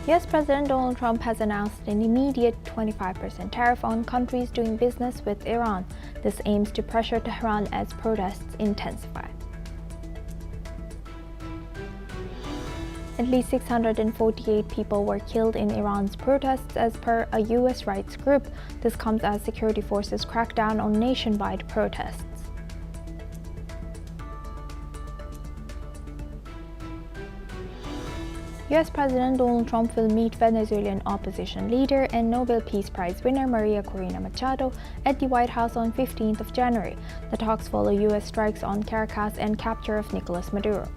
US President Donald Trump has announced an immediate 25% tariff on countries doing business with Iran. This aims to pressure Tehran as protests intensify. At least 648 people were killed in Iran's protests as per a US rights group. This comes as security forces crack down on nationwide protests. US President Donald Trump will meet Venezuelan opposition leader and Nobel Peace Prize winner Maria Corina Machado at the White House on 15th of January. The talks follow US strikes on Caracas and capture of Nicolas Maduro.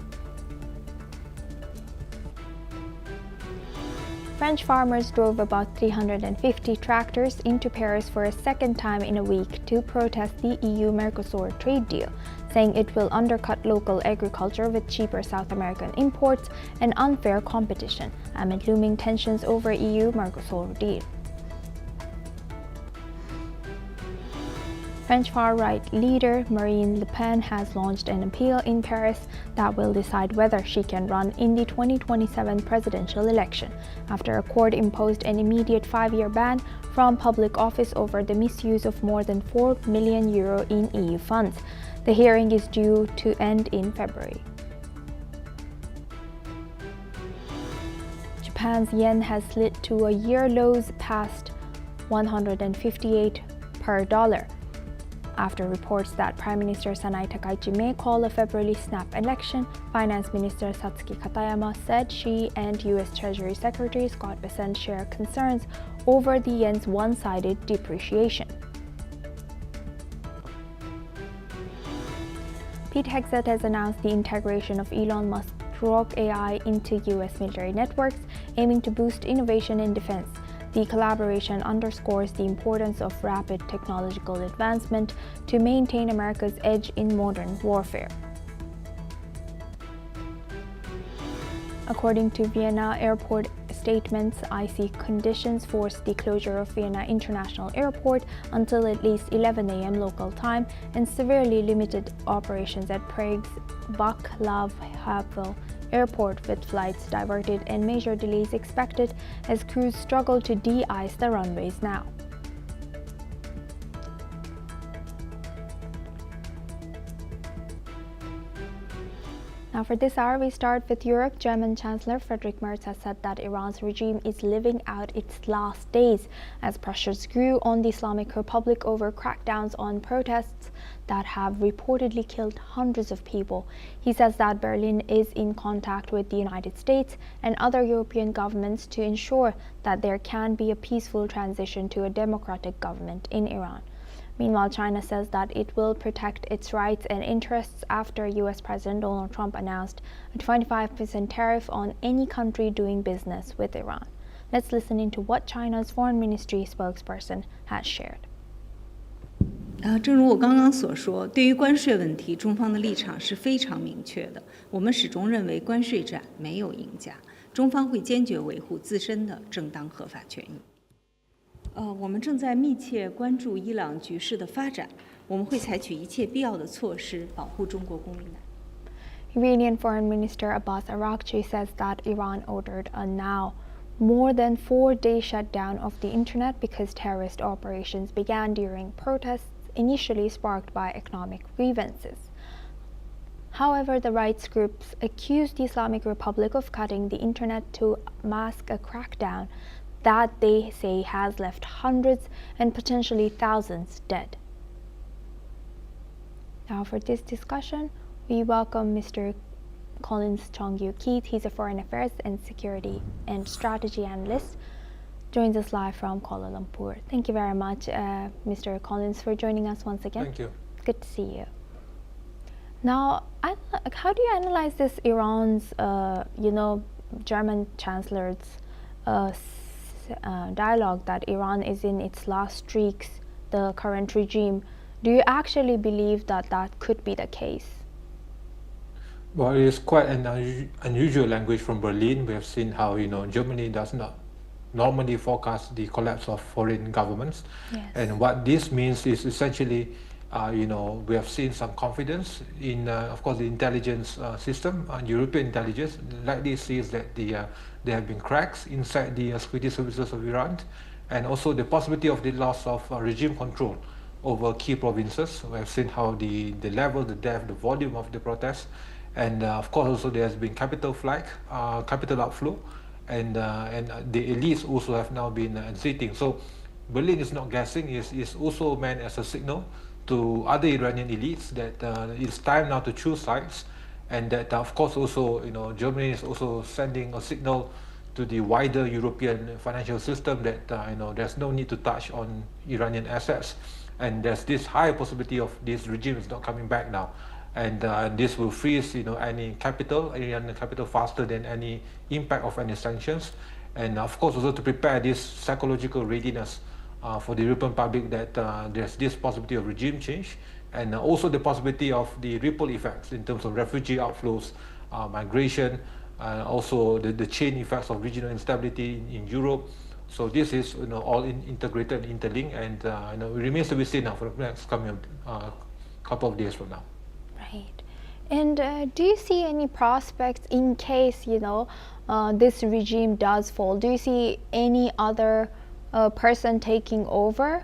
French farmers drove about 350 tractors into Paris for a second time in a week to protest the EU-Mercosur trade deal, saying it will undercut local agriculture with cheaper South American imports and unfair competition amid looming tensions over EU-Mercosur deal. French far-right leader Marine Le Pen has launched an appeal in Paris that will decide whether she can run in the 2027 presidential election, after a court imposed an immediate 5-year ban from public office over the misuse of more than €4 million in EU funds. The hearing is due to end in February. Japan's yen has slid to a year lows past 158 per dollar, after reports that Prime Minister Sanai Takaichi may call a February snap election. Finance Minister Satsuki Katayama said she and U.S. Treasury Secretary Scott Bessent share concerns over the yen's one-sided depreciation. Pete Hegseth has announced the integration of Elon Musk's Grok AI into U.S. military networks, aiming to boost innovation in defense. The collaboration underscores the importance of rapid technological advancement to maintain America's edge in modern warfare. According to Vienna airport statements, icy conditions forced the closure of Vienna International Airport until at least 11 a.m. local time and severely limited operations at Prague's Václav Havel Airport, with flights diverted and major delays expected as crews struggle to de-ice the runways now. Now for this hour, we start with Europe. German Chancellor Friedrich Merz has said that Iran's regime is living out its last days as pressures grew on the Islamic Republic over crackdowns on protests that have reportedly killed hundreds of people. He says that Berlin is in contact with the United States and other European governments to ensure that there can be a peaceful transition to a democratic government in Iran. Meanwhile, China says that it will protect its rights and interests after US President Donald Trump announced a 25% tariff on any country doing business with Iran. Let's listen into what China's Foreign Ministry spokesperson has shared. 正如我刚刚所说，对于关税问题，中方的立场是非常明确的。我们始终认为关税战没有赢家，中方会坚决维护自身的正当合法权益。我们正在密切关注伊朗局势的发展，我们会采取一切必要的措施保护中国公民。 Iranian Foreign Minister Abbas Araghchi says that Iran ordered a now more than 4-day shutdown of the internet because terrorist operations began during protests initially sparked by economic grievances. However, the rights groups accused the Islamic Republic of cutting the internet to mask a crackdown that they say has left hundreds and potentially thousands dead. Now for this discussion, we welcome Mr. Collins Chong-Yu-Keith. He's a foreign affairs and security and strategy analyst. Joins us live from Kuala Lumpur. Thank you very much, Mr. Collins, for joining us once again. Thank you. Good to see you. Now, how do you analyze this Iran's, German Chancellor's dialogue that Iran is in its last streaks, the current regime? Do you actually believe that that could be the case? Well, it is quite an unusual language from Berlin. We have seen how Germany does not normally forecast the collapse of foreign governments, yes. And what this means is essentially we have seen some confidence in, of course, the intelligence system. European intelligence likely sees that there have been cracks inside the security services of Iran, and also the possibility of the loss of regime control over key provinces. We have seen how the level, the depth, the volume of the protests, and of course also there has been capital flight, capital outflow, and the elites also have now been sitting. So Berlin is not guessing, is also meant as a signal to other Iranian elites that it's time now to choose sides, and that of course also Germany is also sending a signal to the wider European financial system that there's no need to touch on Iranian assets, and there's this high possibility of this regime is not coming back now, and this will freeze any capital, Iranian capital, faster than any impact of any sanctions, and of course also to prepare this psychological readiness for the European public that there's this possibility of regime change, and also the possibility of the ripple effects in terms of refugee outflows, migration, also the chain effects of regional instability in Europe. So this is all integrated, interlinked, and it remains to be seen now for the next coming couple of days from now. Right. And do you see any prospects in case this regime does fall? Do you see any other person taking over?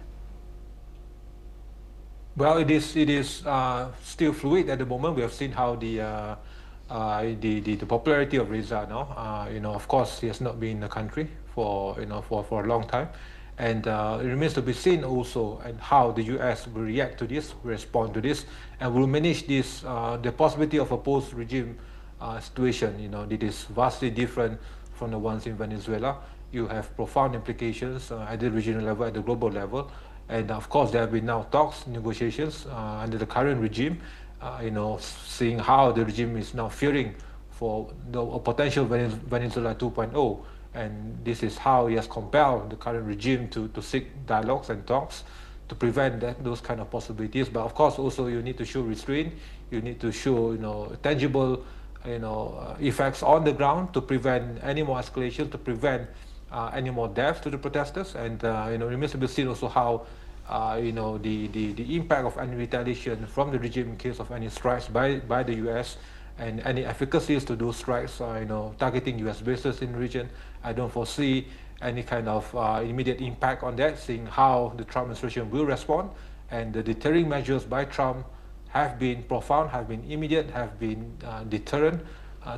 Well, it is still fluid at the moment. We have seen how the popularity of Reza now. Of course, he has not been in the country for a long time, and it remains to be seen also and how the U.S. will react to this, respond to this, and will manage this the possibility of a post-regime situation. It is vastly different from the ones in Venezuela. You have profound implications at the regional level, at the global level, and of course there have been now talks, negotiations under the current regime. Seeing how the regime is now fearing for a potential Venezuela 2.0, and this is how he has compelled the current regime to seek dialogues and talks to prevent those kind of possibilities. But of course also you need to show restraint, you need to show tangible effects on the ground to prevent any more escalation, to prevent any more death to the protesters, and it remains to be seen also how the impact of any retaliation from the regime in case of any strikes by the U.S. and any efficacies to those strikes, targeting U.S. bases in the region. I don't foresee any kind of immediate impact on that, seeing how the Trump administration will respond, and the deterring measures by Trump have been profound, have been immediate, have been deterrent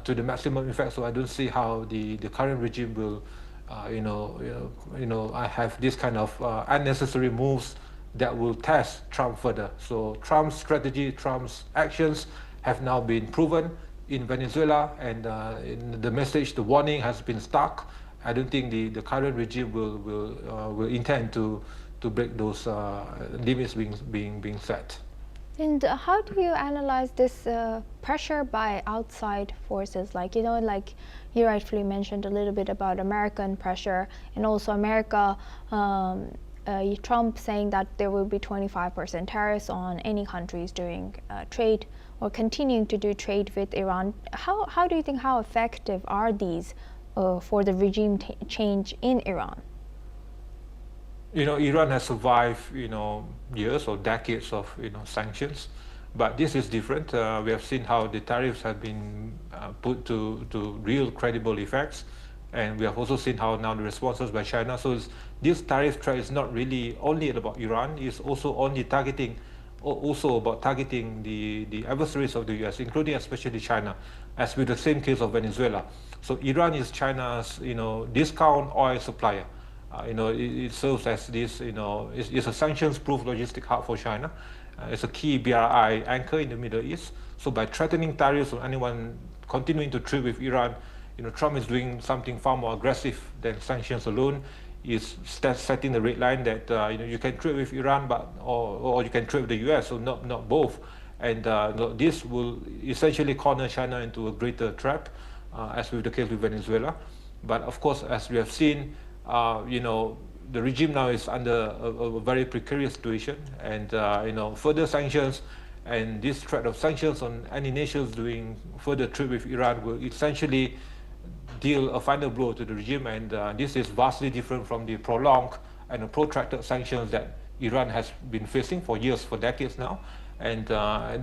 to the maximum effect. So I don't see how the current regime will I have this kind of unnecessary moves that will test Trump further. So Trump's strategy, Trump's actions have now been proven in Venezuela, and in the message, the warning has been stuck. I don't think the current regime will intend to break those limits being set. And how do you analyze this pressure by outside forces? Like you rightfully mentioned a little bit about American pressure, and also America, Trump saying that there will be 25% tariffs on any countries doing trade or continuing to do trade with Iran. How do you think, how effective are these for the regime change in Iran? Iran has survived, years or decades of, sanctions, but this is different. We have seen how the tariffs have been put to real credible effects, and we have also seen how now the responses by China. So this tariff threat is not really only about Iran. It's also about targeting the adversaries of the U.S., including especially China, as with the same case of Venezuela. So Iran is China's, discount oil supplier. It serves as this, it's a sanctions-proof logistic hub for China. It's a key BRI anchor in the Middle East. So by threatening tariffs on anyone continuing to trade with Iran, Trump is doing something far more aggressive than sanctions alone. He's setting the red line that you can trade with Iran, or you can trade with the U.S. So not both. And this will essentially corner China into a greater trap, as with the case with Venezuela. But of course, as we have seen, the regime now is under a very precarious situation, and further sanctions and this threat of sanctions on any nations doing further trade with Iran will essentially deal a final blow to the regime, and this is vastly different from the prolonged and protracted sanctions that Iran has been facing for years, for decades now. And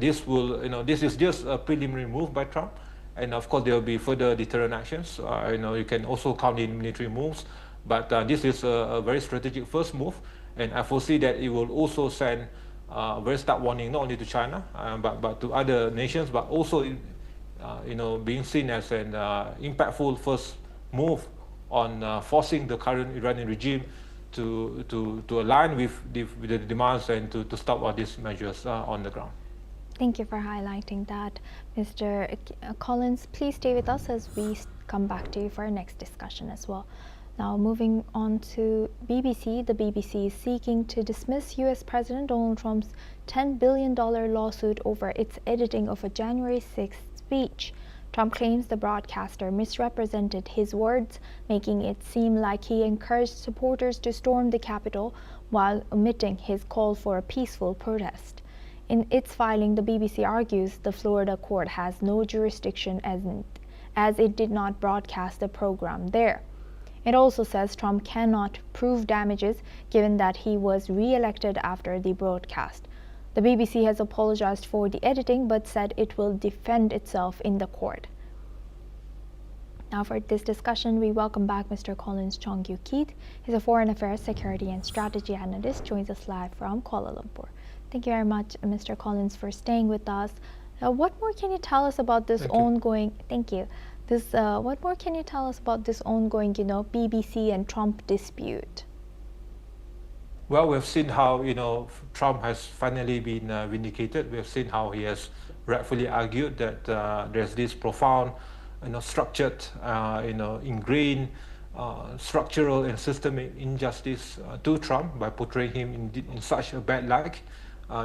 this will, this is just a preliminary move by Trump. And of course, there will be further deterrent actions. You can also count in military moves, but this is a very strategic first move. And I foresee that it will also send a very stark warning, not only to China, but to other nations, but also, being seen as an impactful first move on forcing the current Iranian regime to align with the demands and to stop all these measures on the ground. Thank you for highlighting that. Mr. Collins, please stay with us as we come back to you for our next discussion as well. Now, moving on to BBC, the BBC is seeking to dismiss US President Donald Trump's $10 billion lawsuit over its editing of a January 6th speech. Trump claims the broadcaster misrepresented his words, making it seem like he encouraged supporters to storm the Capitol while omitting his call for a peaceful protest. In its filing, the BBC argues the Florida court has no jurisdiction as it did not broadcast the program there. It also says Trump cannot prove damages given that he was re-elected after the broadcast. The BBC has apologized for the editing but said it will defend itself in the court. Now for this discussion, we welcome back Mr. Collins Chong-Yu-Keith. He's a Foreign Affairs, Security and Strategy Analyst, joins us live from Kuala Lumpur. Thank you very much, Mr. Collins, for staying with us. What more can you tell us about this ongoing? Thank you. What more can you tell us about this ongoing, BBC and Trump dispute? Well, we've seen how Trump has finally been vindicated. We've seen how he has rightfully argued that there's this profound, structured, ingrained, structural and systemic injustice to Trump by portraying him in such a bad light.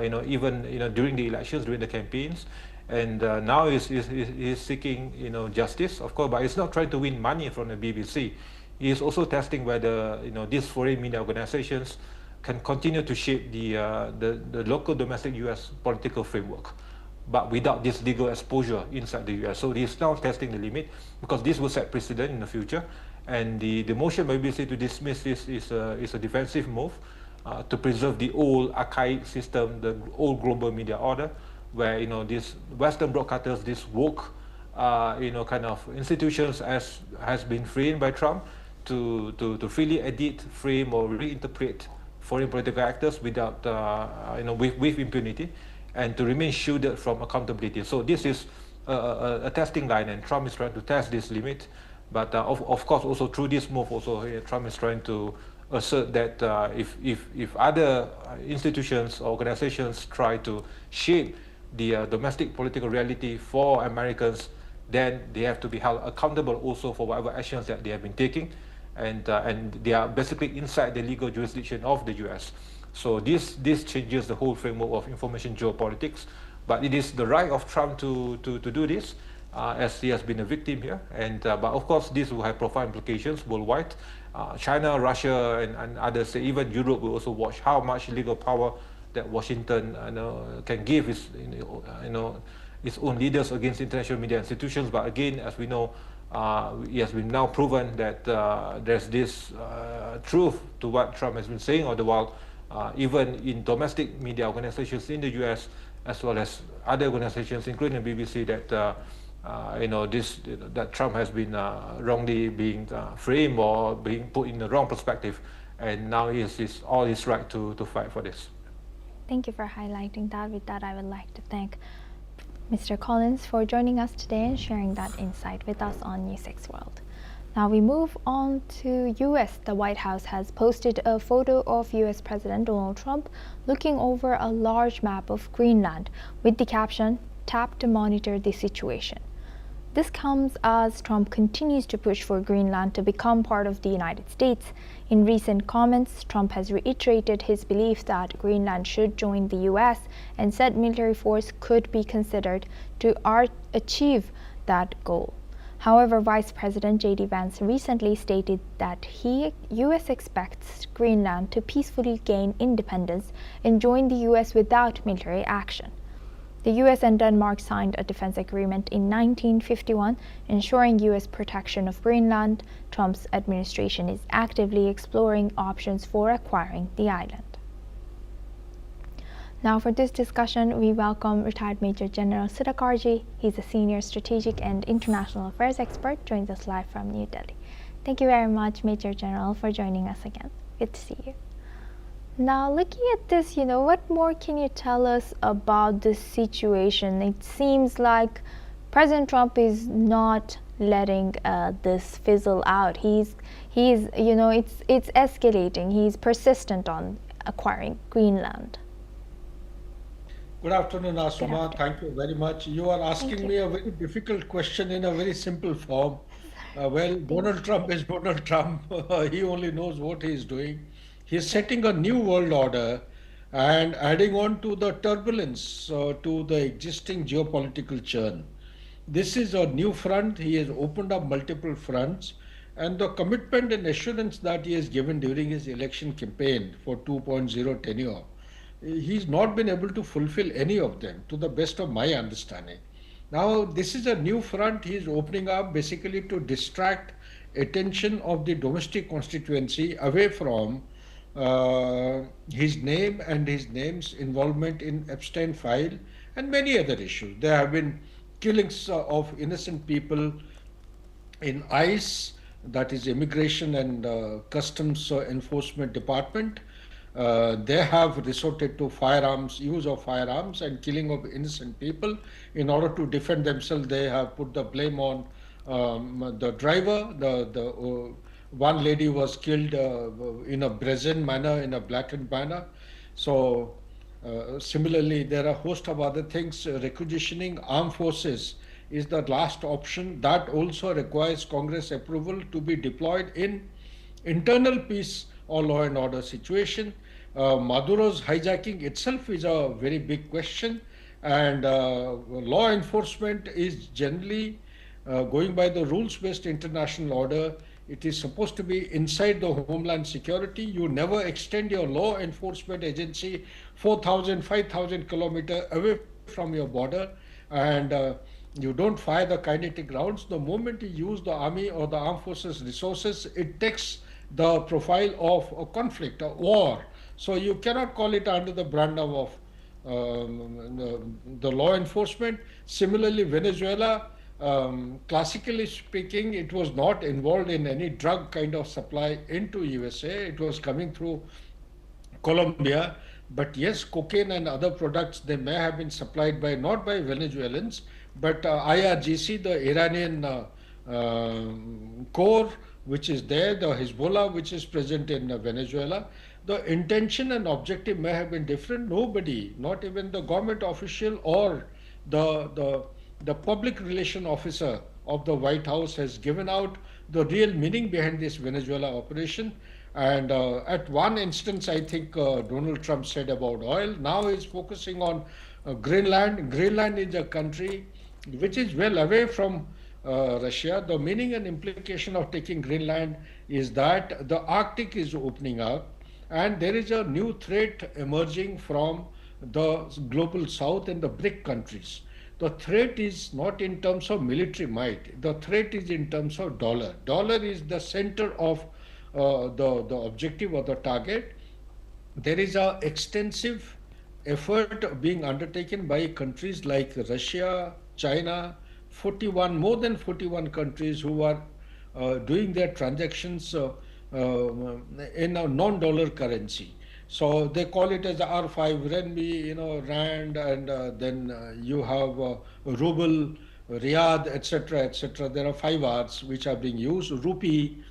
Even during the elections, during the campaigns, and now he's seeking justice, of course, but he's not trying to win money from the BBC. He is also testing whether these foreign media organizations can continue to shape the local domestic U.S. political framework, but without this legal exposure inside the U.S. So he's now testing the limit because this will set precedent in the future. And the motion by BBC to dismiss this is a defensive move to preserve the old archaic system, the old global media order, where these Western broadcasters, this woke, kind of institutions has been framed by Trump to freely edit, frame, or reinterpret foreign political actors without, with impunity, and to remain shielded from accountability. So this is a testing line, and Trump is trying to test this limit. But of course, also through this move, Trump is trying to assert that if other institutions or organizations try to shape the domestic political reality for Americans, then they have to be held accountable also for whatever actions that they have been taking, and they are basically inside the legal jurisdiction of the U.S. So this changes the whole framework of information geopolitics. But it is the right of Trump to do this, as he has been a victim here. And but of course, this will have profound implications worldwide. China, Russia, and others, even Europe, will also watch how much legal power that Washington can give its own leaders against international media institutions. But again, as we know, it has been now proven that there's this truth to what Trump has been saying all the while, even in domestic media organizations in the U.S. as well as other organizations, including the BBC, that that Trump has been wrongly being framed or being put in the wrong perspective, and now he is all his right to fight for this. Thank you for highlighting that. With that, I would like to thank Mr. Collins for joining us today and sharing that insight with us on NewsX World. Now we move on to US. The White House has posted a photo of US President Donald Trump looking over a large map of Greenland with the caption, "Tap to monitor the situation." This comes as Trump continues to push for Greenland to become part of the United States. In recent comments, Trump has reiterated his belief that Greenland should join the US and said military force could be considered to achieve that goal. However, Vice President J.D. Vance recently stated that US expects Greenland to peacefully gain independence and join the US without military action. The US and Denmark signed a defense agreement in 1951, ensuring US protection of Greenland. Trump's administration is actively exploring options for acquiring the island. Now, for this discussion, we welcome retired Major General Sudhakarji. He's a senior strategic and international affairs expert, joins us live from New Delhi. Thank you very much, Major General, for joining us again. Good to see you. Now, looking at this, what more can you tell us about this situation? It seems like President Trump is not letting this fizzle out. He's it's escalating. He's persistent on acquiring Greenland. Good afternoon, Asuma. Thank you very much. You are asking me a very difficult question in a very simple form. Donald Trump is Donald Trump. He only knows what he is doing. He's setting a new world order and adding on to the turbulence, to the existing geopolitical churn. This is a new front. He has opened up multiple fronts, and the commitment and assurance that he has given during his election campaign for 2.0 tenure, he's not been able to fulfill any of them to the best of my understanding. Now, this is a new front he's opening up basically to distract attention of the domestic constituency away from his name and his name's involvement in Epstein file and many other issues. There have been killings of innocent people in ICE, that is Immigration and Customs Enforcement Department. They have resorted to firearms, use of firearms and killing of innocent people. In order to defend themselves, they have put the blame on the driver. One lady was killed in a brazen manner, in a blackened manner. So similarly, there are a host of other things. Requisitioning armed forces is the last option. That also requires Congress approval to be deployed in internal peace or law and order situation. Maduro's hijacking itself is a very big question, and law enforcement is generally going by the rules-based international order. It is supposed to be inside the Homeland Security. You never extend your law enforcement agency 4,000, 5,000 kilometers away from your border, and you don't fire the kinetic rounds. The moment you use the army or the armed forces resources, it takes the profile of a conflict, a war. So you cannot call it under the brand of the law enforcement. Similarly, Venezuela, classically speaking, it was not involved in any drug kind of supply into USA. It was coming through Colombia. But yes, cocaine and other products, they may have been supplied by, not by Venezuelans, but IRGC, the Iranian core, which is there, the Hezbollah, which is present in Venezuela. The intention and objective may have been different. Nobody, not even the government official or the public relation officer of the White House, has given out the real meaning behind this Venezuela operation. And at one instance, I think Donald Trump said about oil. Now he's focusing on Greenland. Greenland is a country which is well away from Russia. The meaning and implication of taking Greenland is that the Arctic is opening up and there is a new threat emerging from the global south and the BRIC countries. The threat is not in terms of military might. The threat is in terms of dollar. Dollar is the center of the objective or the target. There is an extensive effort being undertaken by countries like Russia, China, more than 41 countries who are doing their transactions in a non-dollar currency. So they call it as R5, renminbi, rand, and then you have ruble, riyadh, etc., etc. There are 5 Rs which are being used, rupee.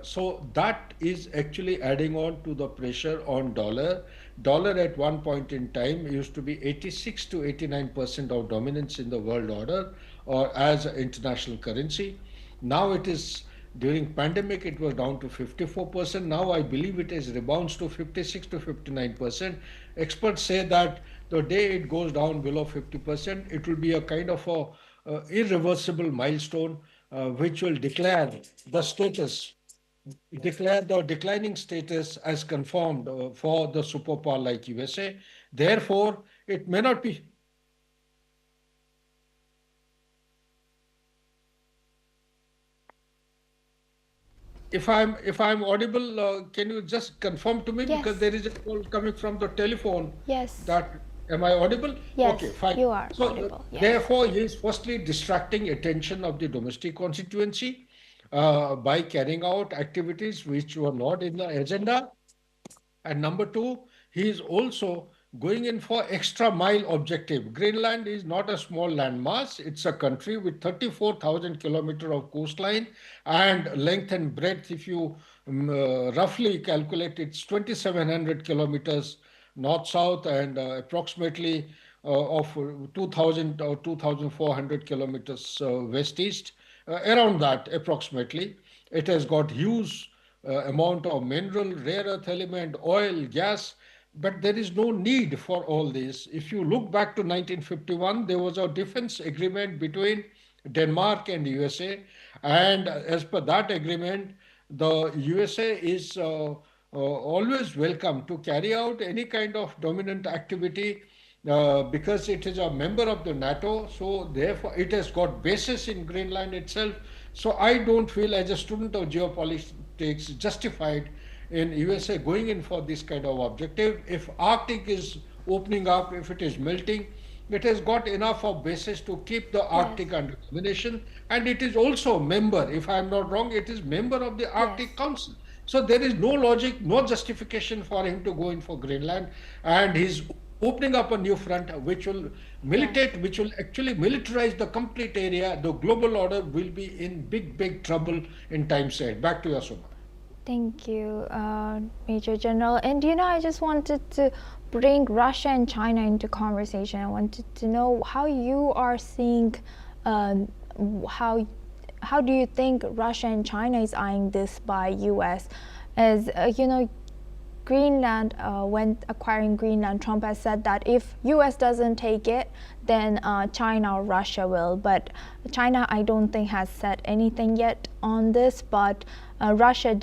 So that is actually adding on to the pressure on dollar. Dollar at one point in time used to be 86 to 89% of dominance in the world order or as an international currency. Now it is, during pandemic it was down to 54%. Now I believe it has rebounds to 56 to 59%. Experts say that the day it goes down below 50%, it will be a kind of a irreversible milestone which will declare the declining status as confirmed for the superpower like USA. Therefore, it may not be if I'm audible, can you just confirm to me because Yes, there is a call coming from the telephone yes, that am I audible? Okay, yes, fine. you are So audible. Yes, therefore, he is firstly distracting attention of the domestic constituency by carrying out activities which were not in the agenda. And number two, he is also going in for extra mile objective. Greenland is not a small landmass. It's a country with 34,000 kilometers of coastline and length and breadth. If you roughly calculate, it's 2,700 kilometers north-south and approximately of 2,000 or 2,400 kilometers west-east, around that approximately. It has got huge amount of mineral, rare earth element, oil, gas, but there is no need for all this. If you look back to 1951, there was a defense agreement between Denmark and USA, and as per that agreement, the USA is always welcome to carry out any kind of dominant activity because it is a member of the NATO, so therefore it has got bases in Greenland itself. So I don't feel, as a student of geopolitics, justified in USA going in for this kind of objective. If Arctic is opening up, if it is melting, it has got enough of bases to keep the yes, Arctic under domination, and it is also a member, if I am not wrong, it is member of the yes, Arctic Council. So there is no logic, no justification for him to go in for Greenland, and he's opening up a new front yes. which will actually militarize the complete area. The global order will be in big trouble in times ahead. Back to you, Asuma. Thank you, Major General. And I just wanted to bring Russia and China into conversation. I wanted to know how you are seeing, um, how how do you think Russia and China is eyeing this by U.S. as Greenland, when acquiring Greenland, Trump has said that if U.S. doesn't take it, then China or Russia will. But China, I don't think, has said anything yet on this. But Russian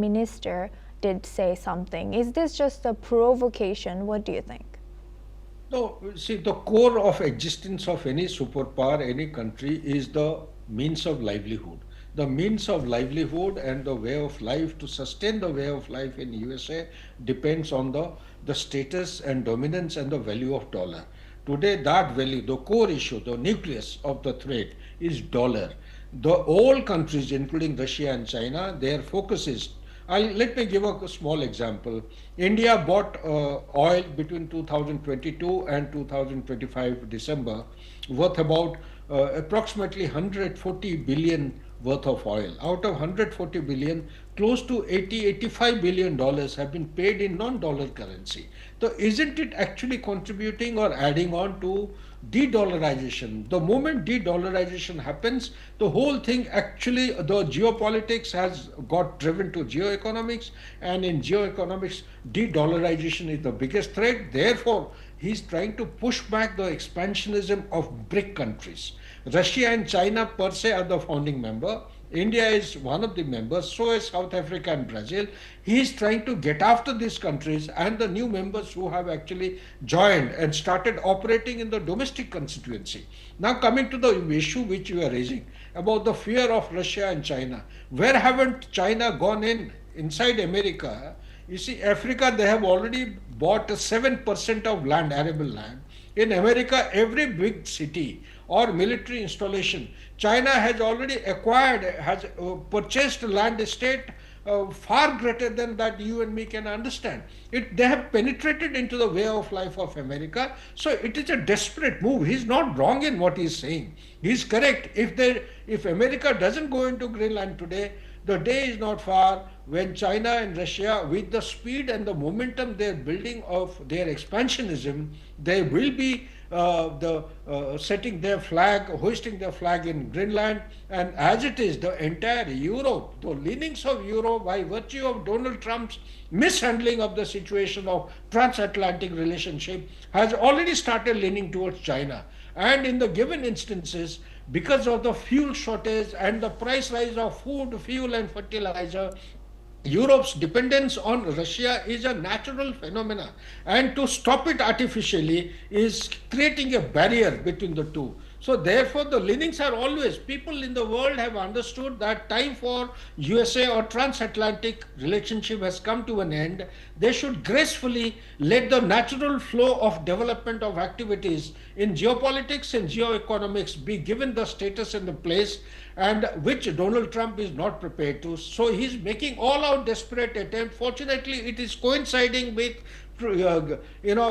minister did say something. Is this just a provocation? What do you think? No, see, the core of existence of any superpower, any country is the means of livelihood. The means of livelihood and the way of life to sustain the way of life in USA depends on the status and dominance and the value of dollar. Today, that value, the core issue, the nucleus of the threat is dollar. The all countries, including Russia and China, their focus is. Let me give a small example. India bought oil between 2022 and 2025 December worth about approximately 140 billion worth of oil. Out of 140 billion, close to 85 billion dollars have been paid in non-dollar currency. So isn't it actually contributing or adding on to de-dollarization? The moment de-dollarization happens, the whole thing actually, the geopolitics has got driven to geoeconomics, and in geoeconomics, de-dollarization is the biggest threat. Therefore, he's trying to push back the expansionism of BRIC countries. Russia and China per se are the founding member. India is one of the members, so is South Africa and Brazil. He is trying to get after these countries and the new members who have actually joined and started operating in the domestic constituency. Now, coming to the issue which you are raising about the fear of Russia and China, where haven't China gone in inside America? You see, Africa, they have already bought 7% of land, arable land. In America, every big city or military installation, China has already acquired, has purchased land estate far greater than that you and me can understand. They have penetrated into the way of life of America. So it is a desperate move. He's not wrong in what he's saying. He's correct. If America doesn't go into Greenland today, the day is not far when China and Russia, with the speed and the momentum they're building of their expansionism, they will be setting their flag, hoisting their flag in Greenland. And as it is, the entire Europe, the leanings of Europe by virtue of Donald Trump's mishandling of the situation of transatlantic relationship has already started leaning towards China. And in the given instances, because of the fuel shortage and the price rise of food, fuel and fertilizer, Europe's dependence on Russia is a natural phenomenon, and to stop it artificially is creating a barrier between the two. So therefore, the leanings are always, people in the world have understood that time for USA or transatlantic relationship has come to an end. They should gracefully let the natural flow of development of activities in geopolitics and geoeconomics be given the status and the place, and which Donald Trump is not prepared to. So he's making all out desperate attempt. Fortunately, it is coinciding with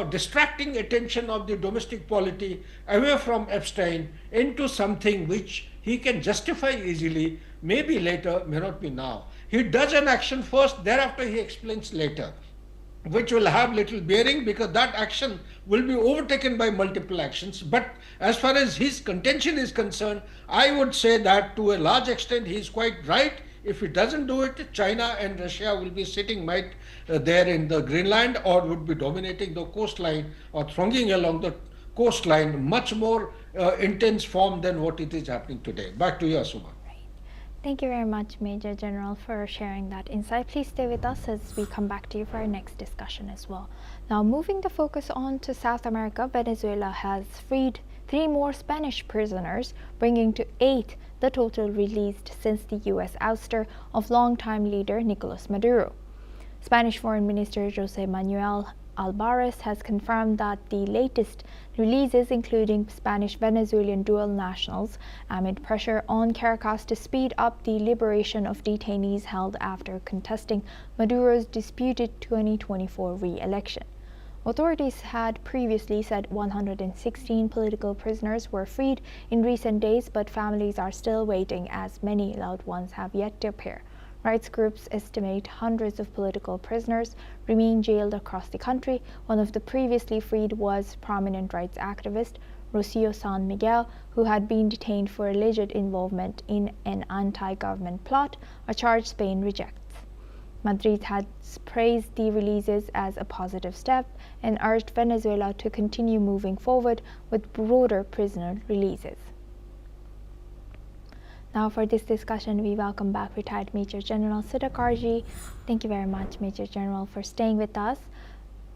distracting attention of the domestic polity away from Epstein into something which he can justify easily, maybe later, may not be now. He does an action first, thereafter he explains later, which will have little bearing because that action will be overtaken by multiple actions. But as far as his contention is concerned, I would say that to a large extent he is quite right. If he doesn't do it, China and Russia will be sitting right there in the Greenland, or would be dominating the coastline or thronging along the coastline much more intense form than what it is happening today. Back to you, Asuma. Thank you very much, Major General, for sharing that insight. Please stay with us as we come back to you for our next discussion as well. Now, moving the focus on to South America, Venezuela has freed 3 more Spanish prisoners, bringing to 8 the total released since the U.S. ouster of longtime leader Nicolas Maduro. Spanish Foreign Minister José Manuel Alvarez has confirmed that the latest releases, including Spanish-Venezuelan dual nationals, amid pressure on Caracas to speed up the liberation of detainees held after contesting Maduro's disputed 2024 re-election. Authorities had previously said 116 political prisoners were freed in recent days, but families are still waiting as many loved ones have yet to appear. Rights groups estimate hundreds of political prisoners remain jailed across the country. One of the previously freed was prominent rights activist Rocio San Miguel, who had been detained for alleged involvement in an anti-government plot, a charge Spain rejects. Madrid has praised the releases as a positive step and urged Venezuela to continue moving forward with broader prisoner releases. Now for this discussion, we welcome back retired Major General Siddharkarji. Thank you very much, Major General, for staying with us.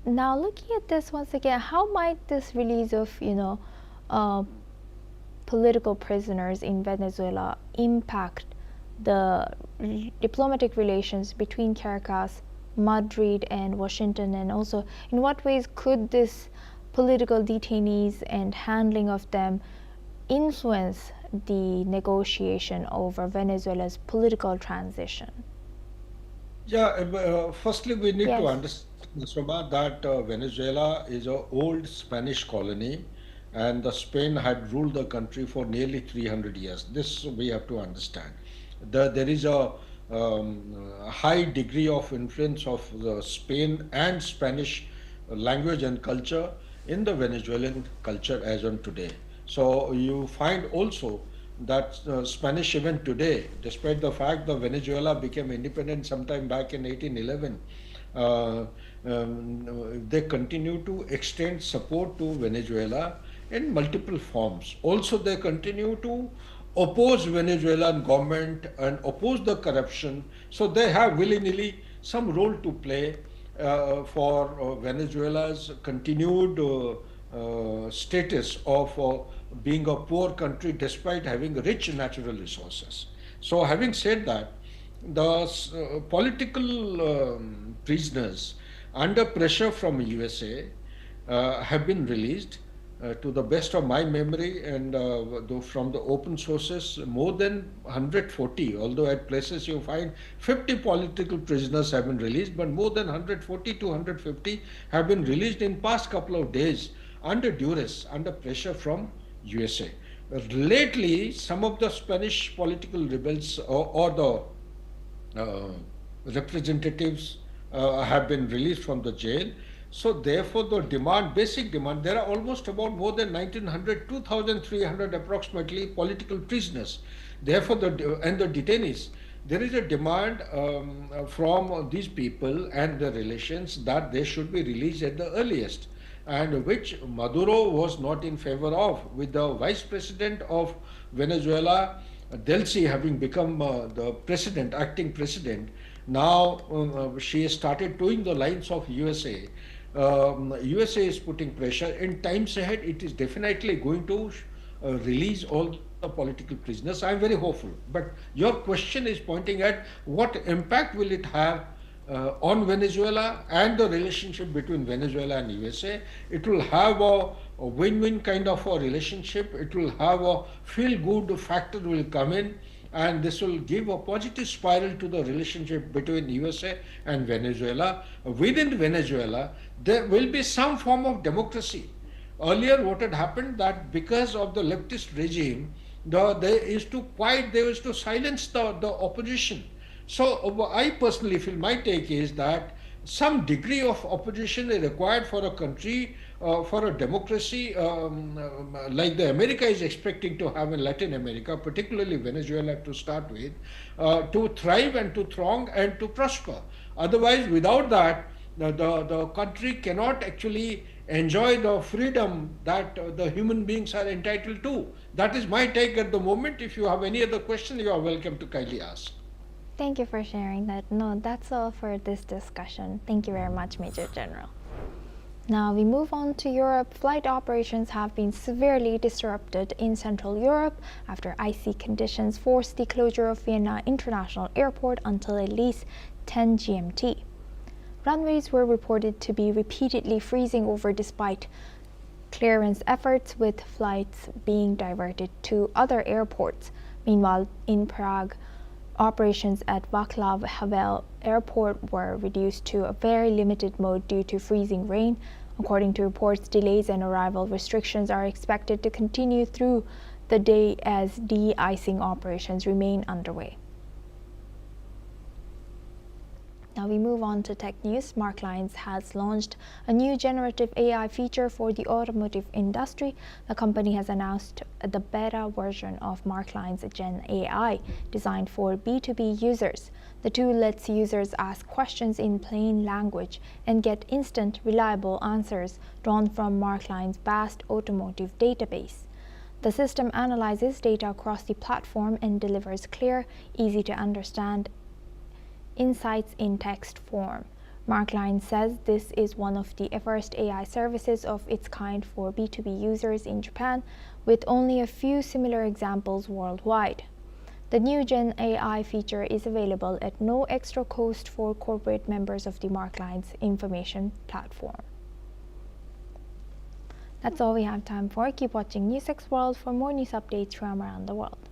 Now looking at this once again, how might this release of, political prisoners in Venezuela impact the diplomatic relations between Caracas, Madrid, and Washington, and also in what ways could this political detainees and handling of them influence the negotiation over Venezuela's political transition? Yeah, firstly, we need Yes. to understand, Soma, that Venezuela is an old Spanish colony, and the Spain had ruled the country for nearly 300 years. This we have to understand. There is a high degree of influence of the Spain and Spanish language and culture in the Venezuelan culture as on today. So you find also that Spanish even today, despite the fact that Venezuela became independent sometime back in 1811, they continue to extend support to Venezuela in multiple forms. Also, they continue to oppose Venezuelan government and oppose the corruption. So they have willy-nilly some role to play for Venezuela's continued status of being a poor country despite having rich natural resources. So having said that, the political prisoners under pressure from USA have been released. To the best of my memory, and from the open sources, more than 140, although at places you find 50 political prisoners have been released, but more than 140 to 150 have been released in past couple of days under duress, under pressure from USA. Lately, some of the Spanish political rebels or the representatives have been released from the jail. So therefore, the demand, basic demand, there are almost about more than 1900, 2300 approximately political prisoners. Therefore, and the detainees, there is a demand from these people and their relations that they should be released at the earliest, and which Maduro was not in favor of, with the vice president of Venezuela, Delcy, having become the president, acting president. Now she has started doing the lines of USA. USA is putting pressure. In times ahead, it is definitely going to release all the political prisoners. I'm very hopeful. But your question is pointing at what impact will it have on Venezuela and the relationship between Venezuela and USA. It will have a win-win kind of a relationship. It will have a feel-good factor will come in, and this will give a positive spiral to the relationship between USA and Venezuela. Within Venezuela, there will be some form of democracy. Earlier, what had happened that because of the leftist regime, they used to silence the opposition. So I personally feel my take is that some degree of opposition is required for a country, for a democracy like the America is expecting to have in Latin America, particularly Venezuela to start with, to thrive and to throng and to prosper. Otherwise, without that, the country cannot actually enjoy the freedom that the human beings are entitled to. That is my take at the moment. If you have any other question, you are welcome to kindly ask. Thank you for sharing that. No, that's all for this discussion. Thank you very much, Major General. Now we move on to Europe. Flight operations have been severely disrupted in Central Europe after icy conditions forced the closure of Vienna International Airport until at least 10 GMT. Runways were reported to be repeatedly freezing over despite clearance efforts, with flights being diverted to other airports. Meanwhile, in Prague, operations at Václav Havel Airport were reduced to a very limited mode due to freezing rain. According to reports, delays and arrival restrictions are expected to continue through the day as de-icing operations remain underway. Now we move on to tech news. Marklines has launched a new generative AI feature for the automotive industry. The company has announced the beta version of Marklines Gen AI, designed for B2B users. The tool lets users ask questions in plain language and get instant, reliable answers drawn from Marklines' vast automotive database. The system analyzes data across the platform and delivers clear, easy to understand insights in text form. Marklines says this is one of the first AI services of its kind for B2B users in Japan, with only a few similar examples worldwide. The new Gen AI feature is available at no extra cost for corporate members of the Marklines information platform. That's all we have time for. Keep watching NewsX World for more news updates from around the world.